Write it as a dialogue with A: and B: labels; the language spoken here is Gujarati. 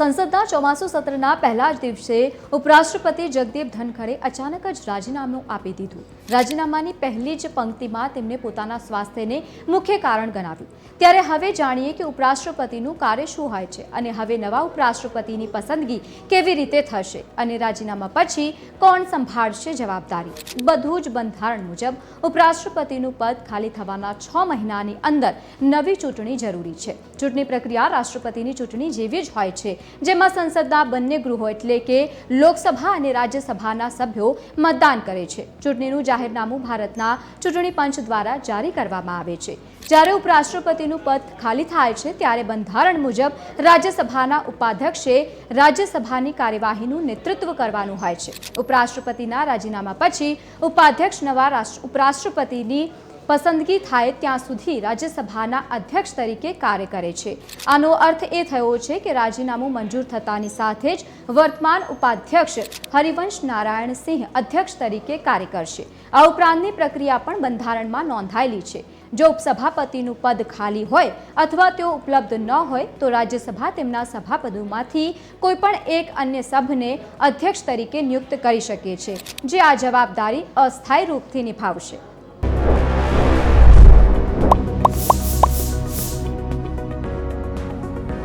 A: સંસદના ચોમાસુ સત્રના પહેલા જ દિવસે ઉપરાષ્ટ્રપતિ જગદીપ ધનખરે અચાનક જ રાજીનામું આપી દીધું। રાજીનામાની પહેલી જ પંક્તિમાં તેમણે પોતાના સ્વાસ્થ્યને મુખ્ય કારણ ગણાવ્યું। ત્યારે હવે જાણીએ કે ઉપરાષ્ટ્રપતિનું કાર્ય શું હોય છે અને હવે નવા ઉપરાષ્ટ્રપતિની પસંદગી કેવી રીતે થશે અને રાજીનામા પછી કોણ સંભાળશે જવાબદારી। બધું જ બંધારણ મુજબ ઉપરાષ્ટ્રપતિનું પદ ખાલી થવાના 6 મહિનાની અંદર નવી ચૂંટણી જરૂરી છે। ચૂંટણી પ્રક્રિયા રાષ્ટ્રપતિની ચૂંટણી જેવી જ હોય છે, જેમાં સંસદના બંને ગૃહો એટલે કે લોકસભા અને રાજ્યસભાના સભ્યો મતદાન કરે છે। ચૂંટણીનું જાહેરનામું ભારતના ચૂંટણી પંચ દ્વારા જારી કરવામાં આવે છે। જ્યારે ઉપરાષ્ટ્રપતિનું પદ ખાલી થાય છે ત્યારે બંધારણ મુજબ રાજ્યસભાના ઉપાધ્યક્ષે રાજ્યસભાની કાર્યવાહીનું નેતૃત્વ કરવાનું હોય છે। ઉપરાષ્ટ્રપતિના રાજીનામા પછી ઉપાધ્યક્ષ નવા ઉપરાષ્ટ્રપતિની પસંદગી થાય ત્યાં સુધી રાજ્યસભાના અધ્યક્ષ તરીકે કાર્ય કરે છે। આનો અર્થ એ થયો છે કે રાજીનામું મંજૂર થતાની સાથે જ વર્તમાન ઉપાધ્યક્ષ હરિવંશ નારાયણ સિંહ અધ્યક્ષ તરીકે કાર્ય કરશે। આ ઉપરાંતની પ્રક્રિયા પણ બંધારણમાં નોંધાયેલી છે। જો ઉપસભાપતિનું પદ ખાલી હોય અથવા તેઓ ઉપલબ્ધ ન હોય તો રાજ્યસભા તેમના સભાપદોમાંથી કોઈપણ એક અન્ય સભ્યને અધ્યક્ષ તરીકે નિયુક્ત કરી શકે છે, જે આ જવાબદારી અસ્થાયી રૂપથી નિભાવશે।